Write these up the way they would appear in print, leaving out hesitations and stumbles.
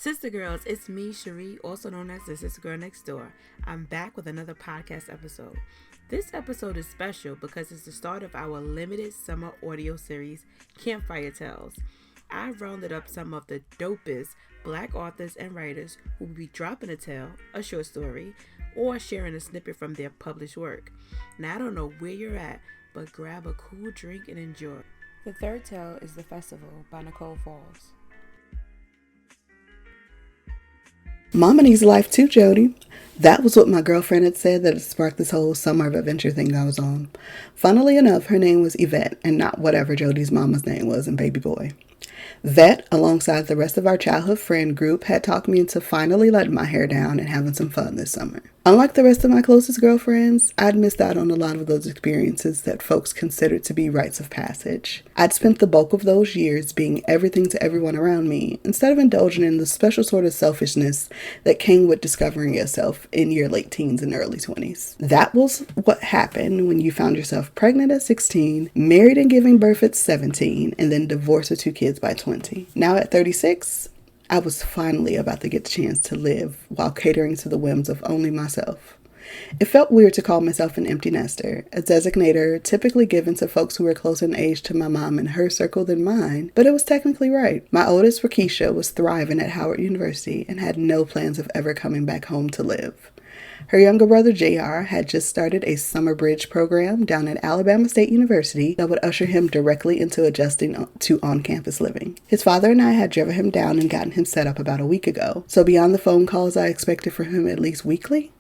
Sistah Girls, it's me, 𝘾𝙖𝙢𝙥𝙛𝙞𝙧𝙚, also known as the Sister Girl Next Door. I'm back with another podcast episode. This episode is special because it's the start of our limited summer audio series, 𝘾𝙖𝙢𝙢𝙥𝙛𝙞𝙧𝙚. I've rounded up some of the dopest Black authors and writers who will be dropping a tale, a short story, or sharing a snippet from their published work. Now, I don't know where you're at, but grab a cool drink and enjoy. The third tale is The Festival by Nicole Falls. Mama needs life too, Jody. That was what my girlfriend had said that had sparked this whole summer of adventure thing I was on. Funnily enough, her name was Yvette and not whatever Jody's mama's name was in Baby Boy. Vet, alongside the rest of our childhood friend group, had talked me into finally letting my hair down and having some fun this summer. Unlike the rest of my closest girlfriends, I'd missed out on a lot of those experiences that folks considered to be rites of passage. I'd spent the bulk of those years being everything to everyone around me, instead of indulging in the special sort of selfishness that came with discovering yourself in your late teens and early 20s. That was what happened when you found yourself pregnant at 16, married and giving birth at 17, and then divorced with 2 kids by 20. Now at 36, I was finally about to get the chance to live while catering to the whims of only myself. It felt weird to call myself an empty nester, a designator typically given to folks who were closer in age to my mom and her circle than mine, but it was technically right. My oldest, 𝘾𝙖𝙢𝙥𝙛𝙞𝙧𝙚, was thriving at Howard University and had no plans of ever coming back home to live. Her younger brother, JR, had just started a summer bridge program down at Alabama State University that would usher him directly into adjusting to on-campus living. His father and I had driven him down and gotten him set up about a week ago, so beyond the phone calls I expected from him at least weekly,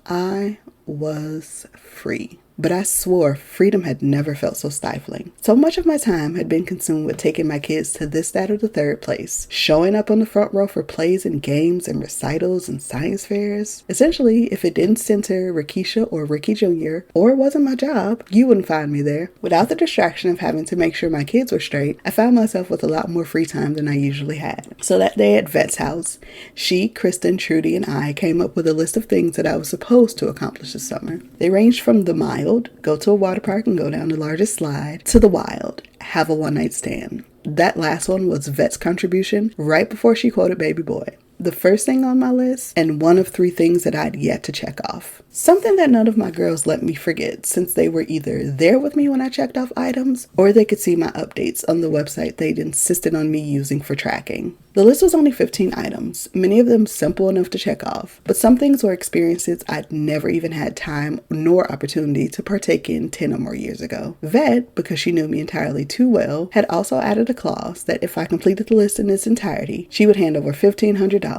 I was free. But I swore freedom had never felt so stifling. So much of my time had been consumed with taking my kids to this, that, or the third place, showing up on the front row for plays and games and recitals and science fairs. Essentially, if it didn't center 𝘾𝙖𝙢𝙥𝙛𝙀 or Ricky Jr., or it wasn't my job, you wouldn't find me there. Without the distraction of having to make sure my kids were straight, I found myself with a lot more free time than I usually had. So that day at Vet's house, she, Kristen, Trudy, and I came up with a list of things that I was supposed to accomplish this summer. They ranged from the mild, go to a water park and go down the largest slide, to the wild, have a one-night stand. That last one was Vet's contribution right before she quoted Baby Boy. The first thing on my list, and one of 3 things that I'd yet to check off. Something that none of my girls let me forget, since they were either there with me when I checked off items, or they could see my updates on the website they'd insisted on me using for tracking. The list was only 15 items, many of them simple enough to check off, but some things were experiences I'd never even had time nor opportunity to partake in 10 or more years ago. Vet, because she knew me entirely too well, had also added a clause that if I completed the list in its entirety, she would hand over $1,500,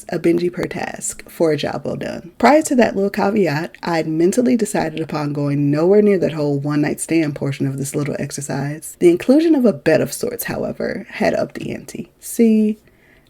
a Benji per task, for a job well done. Prior to that little caveat, I'd mentally decided upon going nowhere near that whole one-night stand portion of this little exercise. The inclusion of a bet of sorts, however, had upped the ante. See,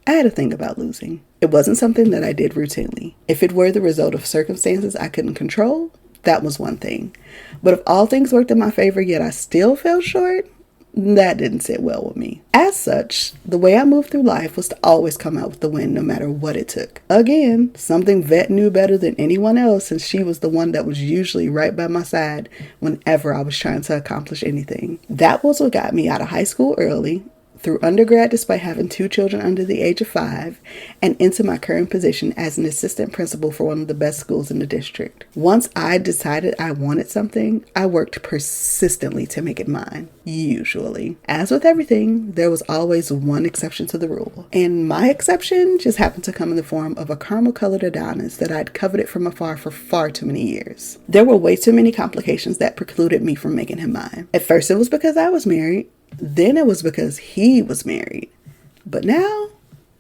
I had a thing about losing. It wasn't something that I did routinely. If it were the result of circumstances I couldn't control, that was one thing. But if all things worked in my favor yet I still fell short, that didn't sit well with me. As such, the way I moved through life was to always come out with the win no matter what it took. Again, something Vet knew better than anyone else, since she was the one that was usually right by my side whenever I was trying to accomplish anything. That was what got me out of high school early, through undergrad despite having 2 children under the age of 5, and into my current position as an assistant principal for one of the best schools in the district. Once I decided I wanted something, I worked persistently to make it mine, usually. As with everything, there was always one exception to the rule, and my exception just happened to come in the form of a caramel-colored Adonis that I'd coveted from afar for far too many years. There were way too many complications that precluded me from making him mine. At first it was because I was married, then it was because he was married. But now,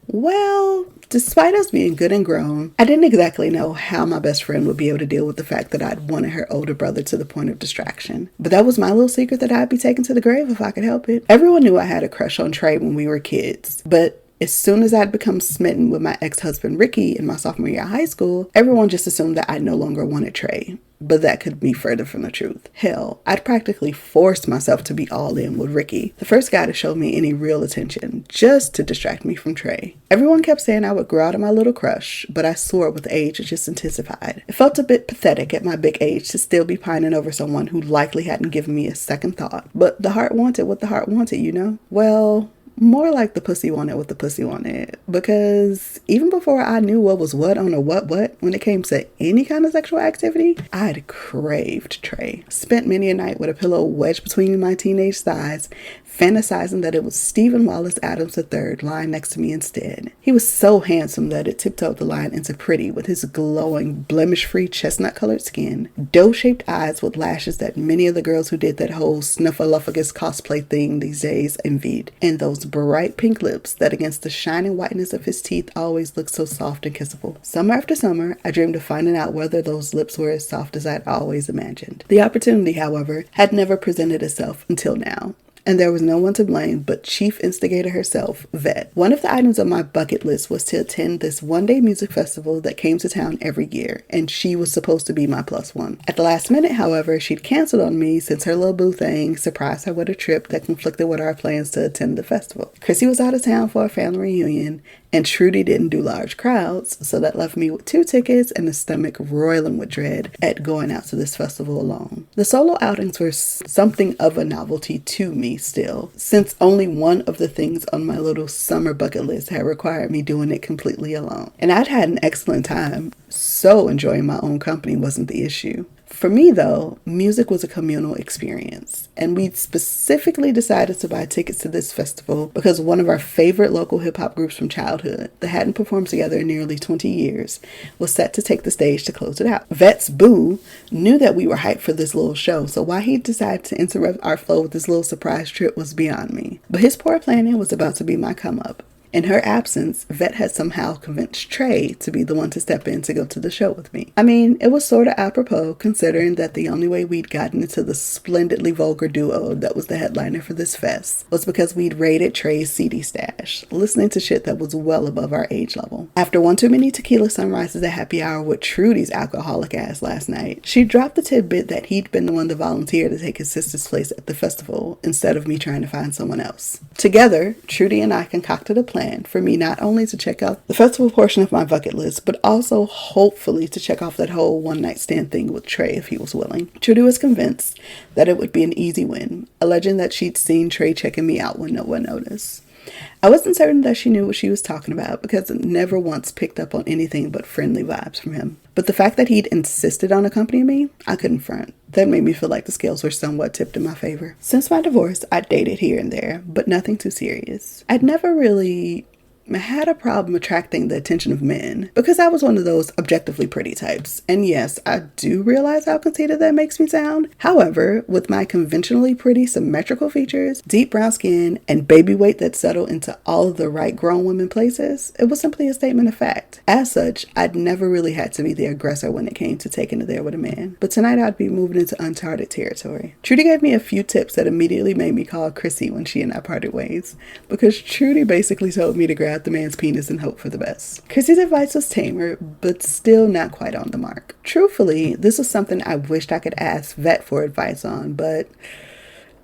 well, despite us being good and grown, I didn't exactly know how my best friend would be able to deal with the fact that I'd wanted her older brother to the point of distraction. But that was my little secret that I'd be taken to the grave if I could help it. Everyone knew I had a crush on Trey when we were kids, but as soon as I'd become smitten with my ex-husband Ricky in my sophomore year of high school, everyone just assumed that I no longer wanted Trey. But that could be further from the truth. Hell, I'd practically forced myself to be all in with Ricky, the first guy to show me any real attention, just to distract me from Trey. Everyone kept saying I would grow out of my little crush, but I swore with age it just intensified. It felt a bit pathetic at my big age to still be pining over someone who likely hadn't given me a second thought. But the heart wanted what the heart wanted, you know? Well, more like the pussy wanted what the pussy wanted. Because even before I knew what was what on a what when it came to any kind of sexual activity, I'd craved Trey. Spent many a night with a pillow wedged between my teenage thighs, fantasizing that it was Stephen Wallace Adams III lying next to me instead. He was so handsome that it tiptoed the line into pretty with his glowing, blemish-free chestnut-colored skin, doe-shaped eyes with lashes that many of the girls who did that whole snuffleupagus cosplay thing these days envied, and those bright pink lips that against the shining whiteness of his teeth always looked so soft and kissable. Summer after summer, I dreamed of finding out whether those lips were as soft as I'd always imagined. The opportunity, however, had never presented itself until now. And there was no one to blame but chief instigator herself, Vet. One of the items on my bucket list was to attend this one-day music festival that came to town every year, and she was supposed to be my plus one. At the last minute, however, she'd canceled on me since her little boo thing surprised her with a trip that conflicted with our plans to attend the festival. Chrissy was out of town for a family reunion, and Trudy didn't do large crowds, so that left me with 2 tickets and a stomach roiling with dread at going out to this festival alone. The solo outings were something of a novelty to me still, since only one of the things on my little summer bucket list had required me doing it completely alone. And I'd had an excellent time, so enjoying my own company wasn't the issue. For me, though, music was a communal experience, and we specifically decided to buy tickets to this festival because one of our favorite local hip-hop groups from childhood that hadn't performed together in nearly 20 years was set to take the stage to close it out. Vet's boo knew that we were hyped for this little show, so why he decided to interrupt our flow with this little surprise trip was beyond me. But his poor planning was about to be my come-up. In her absence, Vet had somehow convinced Trey to be the one to step in to go to the show with me. I mean, it was sort of apropos considering that the only way we'd gotten into the splendidly vulgar duo that was the headliner for this fest was because we'd raided Trey's CD stash, listening to shit that was well above our age level. After one too many tequila sunrises at happy hour with Trudy's alcoholic ass last night, she dropped the tidbit that he'd been the one to volunteer to take his sister's place at the festival instead of me trying to find someone else. Together, Trudy and I concocted a plan for me not only to check out the festival portion of my bucket list, but also hopefully to check off that whole one-night stand thing with Trey if he was willing. Trudy was convinced that it would be an easy win, alleging that she'd seen Trey checking me out when no one noticed. I wasn't certain that she knew what she was talking about because it never once picked up on anything but friendly vibes from him. But the fact that he'd insisted on accompanying me, I couldn't front. That made me feel like the scales were somewhat tipped in my favor. Since my divorce, I'd dated here and there, but nothing too serious. I'd never really had a problem attracting the attention of men because I was one of those objectively pretty types. And yes, I do realize how conceited that makes me sound. However, with my conventionally pretty symmetrical features, deep brown skin, and baby weight that settled into all of the right grown women places, it was simply a statement of fact. As such, I'd never really had to be the aggressor when it came to taking it there with a man. But tonight I'd be moving into uncharted territory. Trudy gave me a few tips that immediately made me call Chrissy when she and I parted ways, because Trudy basically told me to grab the man's penis and hope for the best. Chrissy's advice was tamer, but still not quite on the mark. Truthfully, this was something I wished I could ask Vet for advice on, but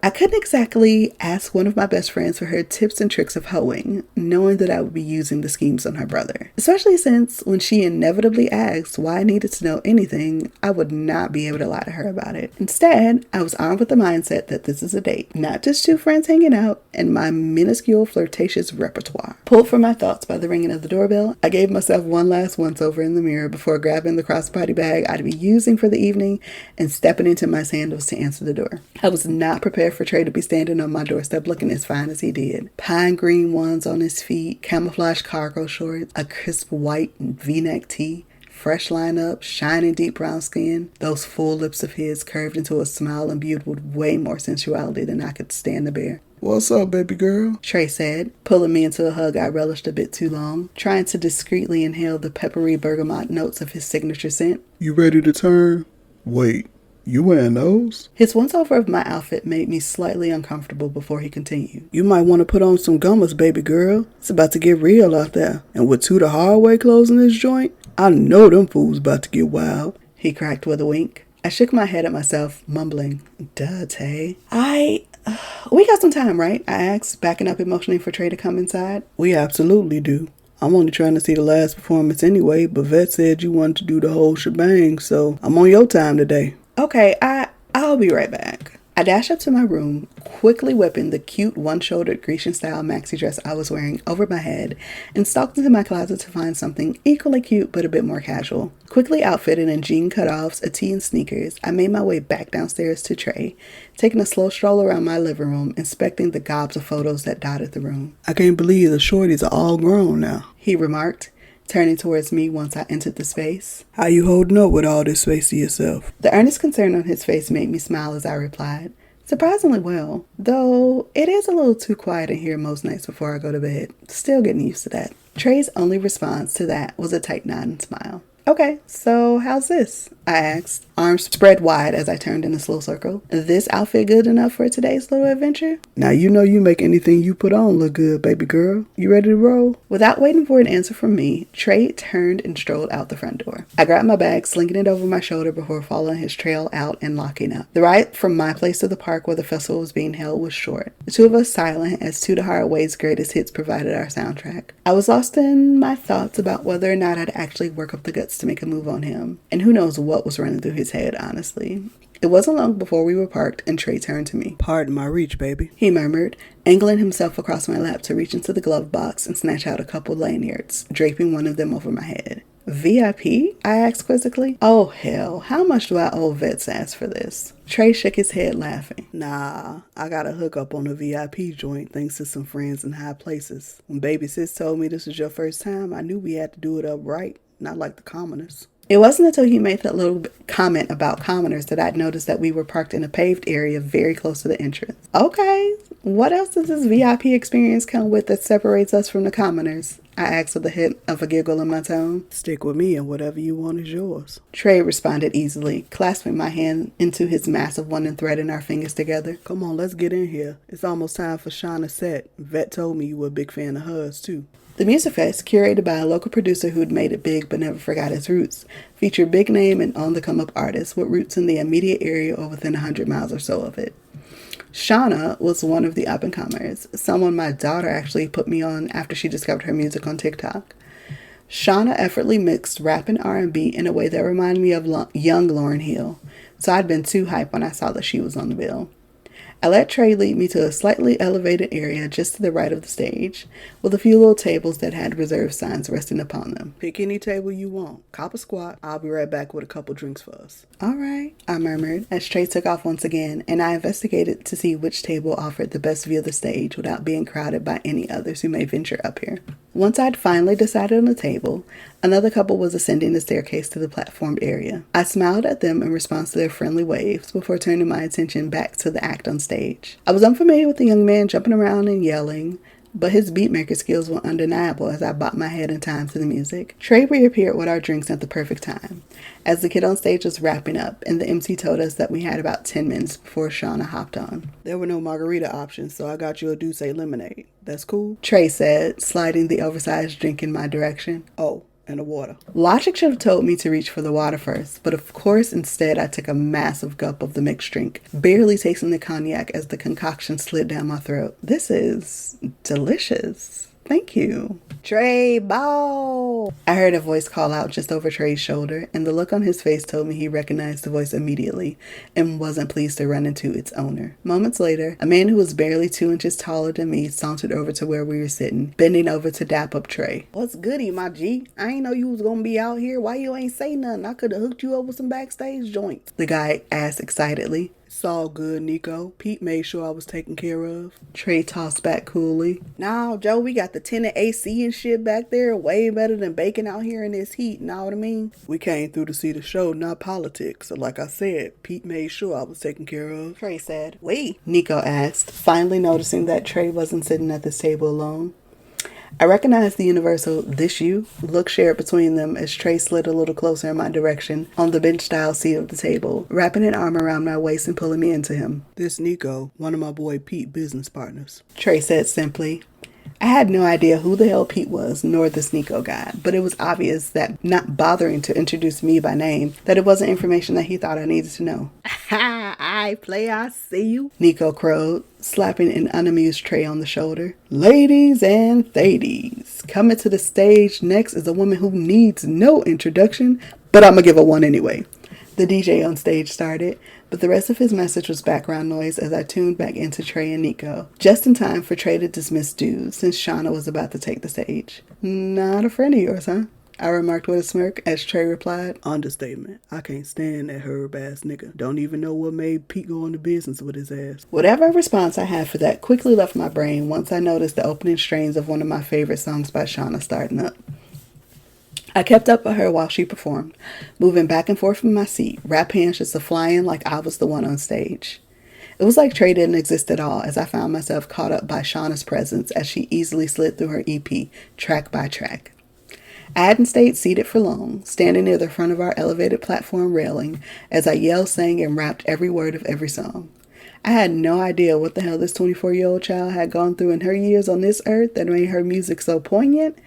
I couldn't exactly ask one of my best friends for her tips and tricks of hoeing, knowing that I would be using the schemes on her brother. Especially since when she inevitably asked why I needed to know anything, I would not be able to lie to her about it. Instead, I was armed with the mindset that this is a date, not just 2 friends hanging out, and my minuscule flirtatious repertoire. Pulled from my thoughts by the ringing of the doorbell, I gave myself one last once-over in the mirror before grabbing the crossbody bag I'd be using for the evening and stepping into my sandals to answer the door. I was not prepared for Trey to be standing on my doorstep looking as fine as he did. Pine green ones on his feet, camouflage cargo shorts, a crisp white V-neck tee, fresh lineup, shining deep brown skin, those full lips of his curved into a smile imbued with way more sensuality than I could stand to bear. "What's up, baby girl?" Trey said, pulling me into a hug I relished a bit too long, trying to discreetly inhale the peppery bergamot notes of his signature scent. "You ready to turn? Wait, you wearing those?" His once-over of my outfit made me slightly uncomfortable before he continued. "You might want to put on some gummers, baby girl. It's about to get real out there. And with 2 the hardway clothes in this joint, I know them fools about to get wild," he cracked with a wink. I shook my head at myself, mumbling, "Duh, Tay." We got some time, right?" I asked, backing up emotionally for Trey to come inside. "We absolutely do. I'm only trying to see the last performance anyway, but Vet said you wanted to do the whole shebang, so I'm on your time today." "Okay, I'll be right back." I dashed up to my room, quickly whipping the cute one-shouldered Grecian-style maxi dress I was wearing over my head and stalked into my closet to find something equally cute but a bit more casual. Quickly outfitted in jean cutoffs, a tee, and sneakers, I made my way back downstairs to Trey, taking a slow stroll around my living room, inspecting the gobs of photos that dotted the room. I can't believe the shorties are all grown now, he remarked, turning towards me once I entered the space. How you holding up with all this space to yourself? The earnest concern on his face made me smile as I replied, surprisingly well, though it is a little too quiet in here most nights before I go to bed. Still getting used to that. Trey's only response to that was a tight nod and smile. Okay, so how's this? I asked, arms spread wide as I turned in a slow circle. Is this outfit good enough for today's little adventure? Now you know you make anything you put on look good, baby girl. You ready to roll? Without waiting for an answer from me, Trey turned and strolled out the front door. I grabbed my bag, slinging it over my shoulder before following his trail out and locking up. The ride from my place to the park where the festival was being held was short. The two of us silent as Too Hardaway's greatest hits provided our soundtrack. I was lost in my thoughts about whether or not I'd actually work up the guts to make a move on him, and who knows what was running through his head, honestly. It wasn't long before we were parked and Trey turned to me. Pardon my reach, baby, he murmured, angling himself across my lap to reach into the glove box and snatch out a couple lanyards, draping one of them over my head. VIP? I asked quizzically. Oh hell, how much do I owe Vet's ass for this? Trey shook his head laughing. Nah, I got a hookup on a VIP joint thanks to some friends in high places. When baby sis told me this was your first time, I knew we had to do it up right, not like the commoners. It wasn't until he made that little comment about commoners that I'd noticed that we were parked in a paved area very close to the entrance. Okay, what else does this VIP experience come with that separates us from the commoners? I asked with a hint of a giggle in my tone. Stick with me and whatever you want is yours. Trey responded easily, clasping my hand into his massive one and threading our fingers together. Come on, let's get in here. It's almost time for Shauna set. Vet told me you were a big fan of hers too. The Music Fest, curated by a local producer who'd made it big but never forgot his roots, featured big name and on-the-come-up artists with roots in the immediate area or within 100 miles or so of it. Shauna was one of the up-and-comers, someone my daughter actually put me on after she discovered her music on TikTok. Shauna effortlessly mixed rap and R&B in a way that reminded me of young Lauryn Hill, so I'd been too hyped when I saw that she was on the bill. I let Trey lead me to a slightly elevated area just to the right of the stage, with a few little tables that had reserved signs resting upon them. Pick any table you want. Cop a squat. I'll be right back with a couple drinks for us. All right, I murmured as Trey took off once again, and I investigated to see which table offered the best view of the stage without being crowded by any others who may venture up here. Once I'd finally decided on a table, another couple was ascending the staircase to the platformed area. I smiled at them in response to their friendly waves before turning my attention back to the act on stage. I was unfamiliar with the young man jumping around and yelling, but his beatmaker skills were undeniable as I bopped my head in time to the music. Trey reappeared with our drinks at the perfect time, as the kid on stage was wrapping up, and the MC told us that we had about 10 minutes before Shauna hopped on. There were no margarita options, so I got you a Douce lemonade. That's cool? Trey said, sliding the oversized drink in my direction. Oh, and a water. Logic should have told me to reach for the water first, but of course instead I took a massive gulp of the mixed drink, barely tasting the cognac as the concoction slid down my throat. This is delicious. Thank you. Trey, ball! I heard a voice call out just over Trey's shoulder, and the look on his face told me he recognized the voice immediately and wasn't pleased to run into its owner. Moments later, a man who was barely 2 inches taller than me sauntered over to where we were sitting, bending over to dap up Trey. What's goody, my G? I ain't know you was gonna be out here. Why you ain't say nothing? I could've hooked you up with some backstage joints. The guy asked excitedly. It's all good, Nico. Pete made sure I was taken care of. Trey tossed back coolly. Nah, Joe, we got the tenant AC and shit back there. Way better than baking out here in this heat, know what I mean? We came through to see the show, not politics. So like I said, Pete made sure I was taken care of. Trey said. We? Nico asked, finally noticing that Trey wasn't sitting at this table alone. I recognized the universal "this you" look shared between them as Trey slid a little closer in my direction on the bench-style seat of the table, wrapping an arm around my waist and pulling me into him. This Nico, one of my boy Pete business partners. Trey said simply. I had no idea who the hell Pete was, nor this Nico guy, but it was obvious that not bothering to introduce me by name, that it wasn't information that he thought I needed to know. Ha! I play, I see you, Nico crowed, slapping an unamused Trey on the shoulder. Ladies and thadies, coming to the stage next is a woman who needs no introduction, but I'm gonna give her one anyway. The DJ on stage started, but the rest of his message was background noise as I tuned back into Trey and Nico, just in time for Trey to dismiss dudes since Shauna was about to take the stage. Not a friend of yours, huh? I remarked with a smirk as Trey replied, Understatement. I can't stand that herb-ass nigga. Don't even know what made Pete go into business with his ass. Whatever response I had for that quickly left my brain once I noticed the opening strains of one of my favorite songs by Shauna starting up. I kept up with her while she performed, moving back and forth in my seat, rap hands just a-flying like I was the one on stage. It was like Trey didn't exist at all as I found myself caught up by Shauna's presence as she easily slid through her EP, track by track. I hadn't stayed seated for long, standing near the front of our elevated platform railing as I yelled, sang, and rapped every word of every song. I had no idea what the hell this 24-year-old child had gone through in her years on this earth that made her music so poignant,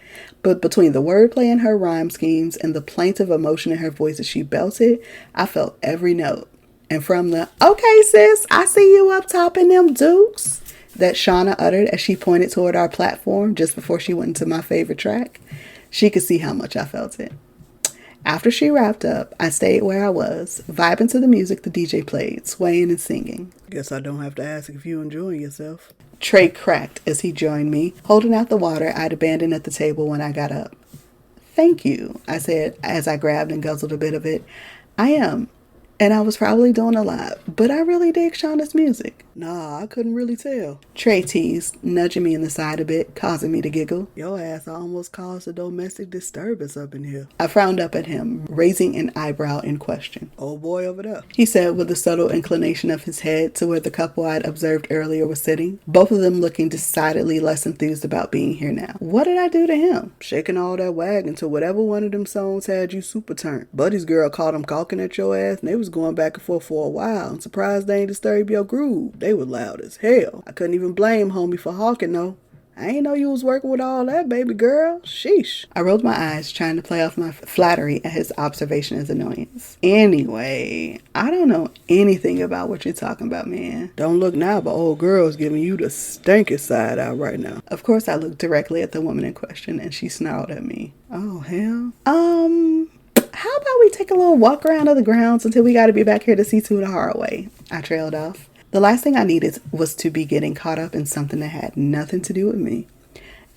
but between the wordplay in her rhyme schemes and the plaintive emotion in her voice as she belted, I felt every note. And from the, "Okay, sis, I see you up top in them dukes," that Shauna uttered as she pointed toward our platform just before she went into my favorite track, she could see how much I felt it. After she wrapped up, I stayed where I was, vibing to the music the DJ played, swaying and singing. Guess I don't have to ask if you enjoying yourself. Trey cracked as he joined me, holding out the water I'd abandoned at the table when I got up. "Thank you," I said as I grabbed and guzzled a bit of it. "I am. And I was probably doing a lot, but I really dig Shauna's music." Nah, I couldn't really tell. Trey teased, nudging me in the side a bit, causing me to giggle. Your ass almost caused a domestic disturbance up in here. I frowned up at him, raising an eyebrow in question. Old boy over there, he said with a subtle inclination of his head to where the couple I'd observed earlier was sitting, both of them looking decidedly less enthused about being here now. What did I do to him? Shaking all that wagon to whatever one of them songs had you super turned. Buddy's girl caught him gawking at your ass, and they was going back and forth for a while. I'm surprised they ain't disturbed your groove. They were loud as hell. I couldn't even blame homie for hawking though. I ain't know you was working with all that, baby girl. Sheesh. I rolled my eyes, trying to play off my flattery at his observation as annoyance. Anyway, I don't know anything about what you're talking about, man. Don't look now, but old girl's giving you the stinkest side out right now. Of course, I looked directly at the woman in question, and she snarled at me. Oh, hell. How about we take a little walk around of the grounds until we got to be back here to see to the hard way? I trailed off. The last thing I needed was to be getting caught up in something that had nothing to do with me.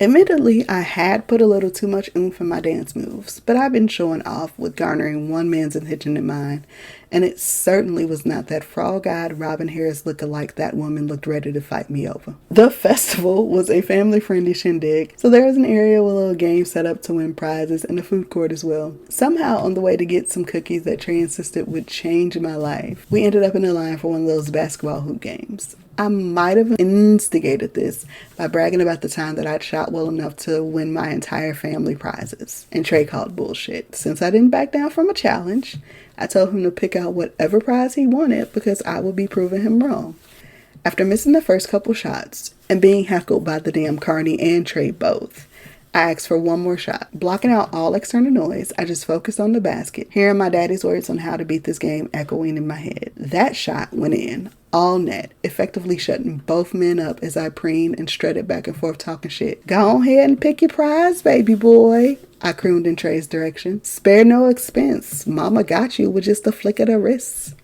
Admittedly, I had put a little too much oomph in my dance moves, but I've been showing off with garnering one man's attention in mine, and it certainly was not that frog-eyed Robin Harris look-alike that woman looked ready to fight me over. The festival was a family-friendly shindig, so there was an area with a little game set up to win prizes and a food court as well. Somehow, on the way to get some cookies that Trey insisted would change my life, we ended up in a line for one of those basketball hoop games. I might have instigated this by bragging about the time that I'd shot well enough to win my entire family prizes. And Trey called bullshit. Since I didn't back down from a challenge, I told him to pick out whatever prize he wanted because I would be proving him wrong. After missing the first couple shots and being heckled by the damn Carney and Trey both, I asked for one more shot. Blocking out all external noise, I just focused on the basket, hearing my daddy's words on how to beat this game echoing in my head. That shot went in, all net, effectively shutting both men up as I preened and strutted back and forth talking shit. "Go ahead and pick your prize, baby boy," I crooned in Trey's direction. "Spare no expense. Mama got you with just a flick of the wrists."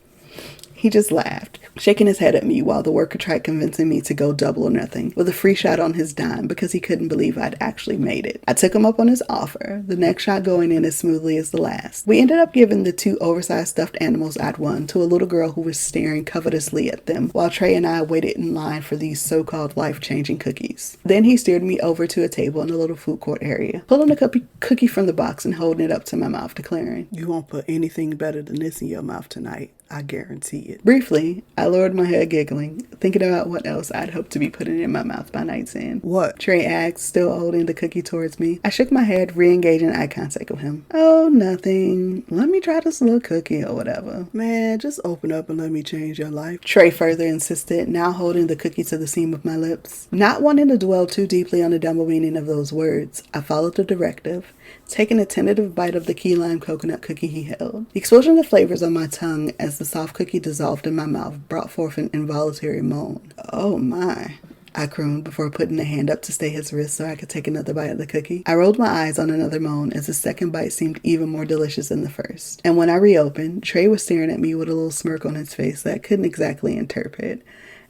He just laughed, shaking his head at me while the worker tried convincing me to go double or nothing with a free shot on his dime because he couldn't believe I'd actually made it. I took him up on his offer, the next shot going in as smoothly as the last. We ended up giving the 2 oversized stuffed animals I'd won to a little girl who was staring covetously at them while Trey and I waited in line for these so-called life-changing cookies. Then he steered me over to a table in the little food court area, pulling a cookie from the box and holding it up to my mouth, declaring, "You won't put anything better than this in your mouth tonight. I guarantee it." Briefly, I lowered my head giggling, thinking about what else I'd hoped to be putting in my mouth by night's end. "What?" Trey asked, still holding the cookie towards me. I shook my head, re-engaging eye contact with him. "Oh, nothing. Let me try this little cookie or whatever." "Man, just open up and let me change your life," Trey further insisted, now holding the cookie to the seam of my lips. Not wanting to dwell too deeply on the double meaning of those words, I followed the directive, taking a tentative bite of the key lime coconut cookie he held. The explosion of flavors on my tongue as the soft cookie dissolved in my mouth brought forth an involuntary moan. "Oh my." I crooned before putting a hand up to stay his wrist so I could take another bite of the cookie. I rolled my eyes on another moan as the second bite seemed even more delicious than the first. And when I reopened, Trey was staring at me with a little smirk on his face that I couldn't exactly interpret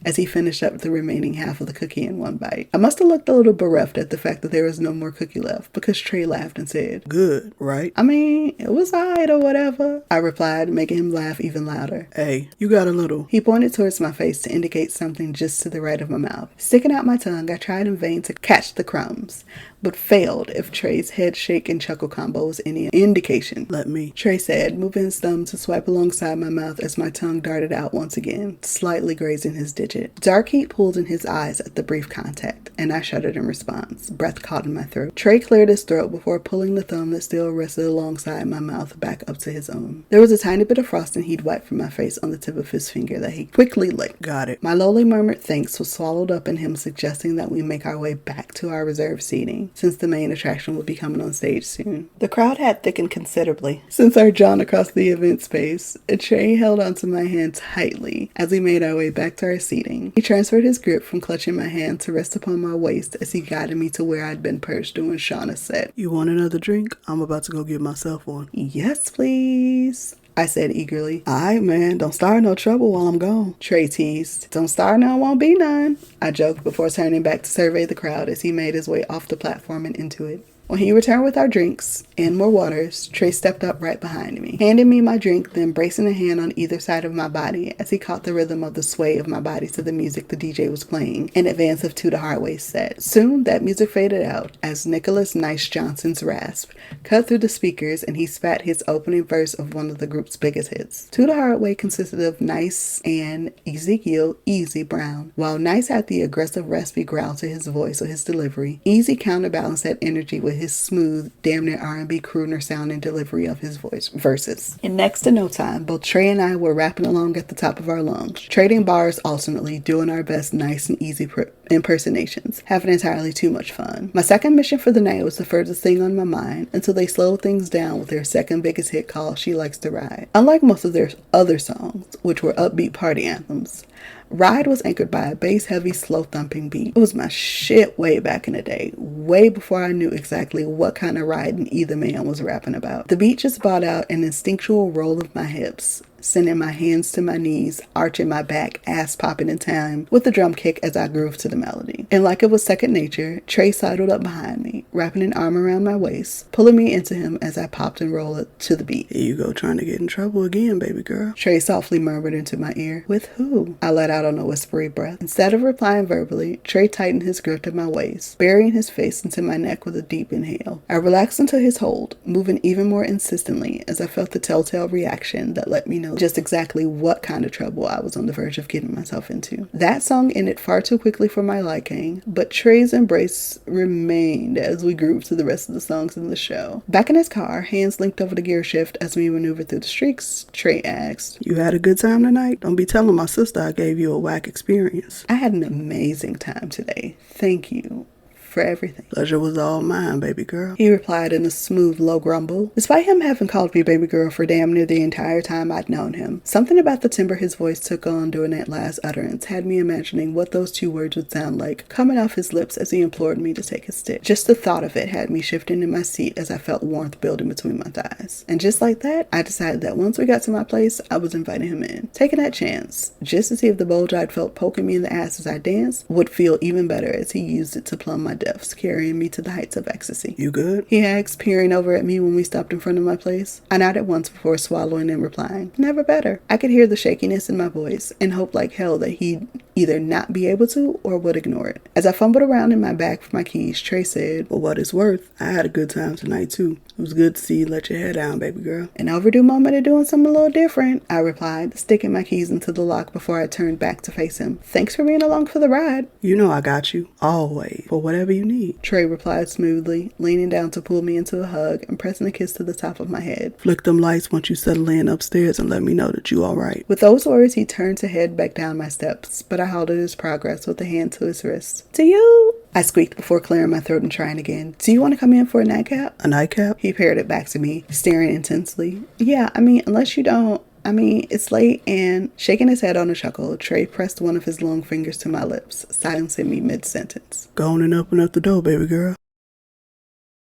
as he finished up the remaining half of the cookie in one bite. I must have looked a little bereft at the fact that there was no more cookie left because Trey laughed and said, "Good, right?" "I mean, it was alright or whatever," I replied, making him laugh even louder. "Hey, you got a little." He pointed towards my face to indicate something just to the right of my mouth. Sticking out my tongue, I tried in vain to catch the crumbs, but failed if Trey's head shake and chuckle combo was any indication. "Let me," Trey said, moving his thumb to swipe alongside my mouth as my tongue darted out once again, slightly grazing his digit. Dark heat pulled in his eyes at the brief contact, and I shuddered in response, breath caught in my throat. Trey cleared his throat before pulling the thumb that still rested alongside my mouth back up to his own. There was a tiny bit of frosting he'd wiped from my face on the tip of his finger that he quickly licked. "Got it." My lowly murmured thanks was swallowed up in him suggesting that we make our way back to our reserved seating, since the main attraction would be coming on stage soon. The crowd had thickened considerably since our jaunt across the event space, and Trey held onto my hand tightly as we made our way back to our seating. He transferred his grip from clutching my hand to rest upon my waist as he guided me to where I'd been perched during Shauna's set. "You want another drink? I'm about to go get myself one." "Yes, please," I said eagerly. "Alright, man, don't start no trouble while I'm gone." Trey teased. "Don't start now, won't be none," I joked before turning back to survey the crowd as he made his way off the platform and into it. When he returned with our drinks and more waters, Trey stepped up right behind me, handing me my drink, then bracing a hand on either side of my body as he caught the rhythm of the sway of my body to the music the DJ was playing in advance of To the Hardway's set. Soon, that music faded out as 𝘾𝙖𝙢𝙥𝙛𝙞𝙧𝙚 rasp cut through the speakers and he spat his opening verse of one of the group's biggest hits. To the Hardway consisted of Nice and Ezekiel Easy Brown. While Nice had the aggressive raspy growl to his voice or his delivery, Easy counterbalanced that energy with his smooth, damn near R&B crooner sounding delivery of his voice verses. In next to no time, both Trey and I were rapping along at the top of our lungs, trading bars alternately, doing our best nice and easy impersonations, having entirely too much fun. My second mission for the night was the furthest thing on my mind until they slowed things down with their second biggest hit called She Likes to Ride. Unlike most of their other songs, which were upbeat party anthems, Ride was anchored by a bass-heavy, slow-thumping beat. It was my shit way back in the day, way before I knew exactly what kind of riding either man was rapping about. The beat just brought out an instinctual roll of my hips, sending my hands to my knees, arching my back, ass popping in time with the drum kick as I grooved to the melody. And like it was second nature, Trey sidled up behind me, wrapping an arm around my waist, pulling me into him as I popped and rolled to the beat. "Here you go trying to get in trouble again, baby girl." Trey softly murmured into my ear. "With who?" I let out on a whispery breath. Instead of replying verbally, Trey tightened his grip at my waist, burying his face into my neck with a deep inhale. I relaxed into his hold, moving even more insistently as I felt the telltale reaction that let me know just exactly what kind of trouble I was on the verge of getting myself into. That song ended far too quickly for my liking, but Trey's embrace remained as we grooved to the rest of the songs in the show. Back in his car, hands linked over the gear shift as we maneuvered through the streets, Trey asked, "You had a good time tonight? Don't be telling my sister I gave you a whack experience." "I had an amazing time today. Thank you for everything." "Pleasure was all mine, baby girl," he replied in a smooth, low grumble. Despite him having called me baby girl for damn near the entire time I'd known him, something about the timbre his voice took on during that last utterance had me imagining what those two words would sound like coming off his lips as he implored me to take his stick. Just the thought of it had me shifting in my seat as I felt warmth building between my thighs. And just like that, I decided that once we got to my place, I was inviting him in, taking that chance, just to see if the bulge I'd felt poking me in the ass as I danced would feel even better as he used it to plumb my depths, carrying me to the heights of ecstasy. "You good?" he asked, peering over at me when we stopped in front of my place. I nodded once before swallowing and replying, "Never better." I could hear the shakiness in my voice and hoped like hell that he'd either not be able to or would ignore it. As I fumbled around in my bag for my keys, Trey said, "For what it's worth, I had a good time tonight too. It was good to see you let your hair down, baby girl." "An overdue moment of doing something a little different," I replied, sticking my keys into the lock before I turned back to face him. "Thanks for being along for the ride." "You know I got you, always, for whatever you need," Trey replied smoothly, leaning down to pull me into a hug and pressing a kiss to the top of my head. "Flick them lights once you settle in upstairs and let me know that you alright." With those words, he turned to head back down my steps, but I halted his progress with a hand to his wrist. "Do you?" I squeaked before clearing my throat and trying again. "Do you want to come in for a nightcap?" "A nightcap?" He paired it back to me, staring intensely. "Yeah, I mean, unless you don't, I mean, it's late, and shaking his head on a chuckle, Trey pressed one of his long fingers to my lips, silencing me mid-sentence. Go on and open up the door, baby girl.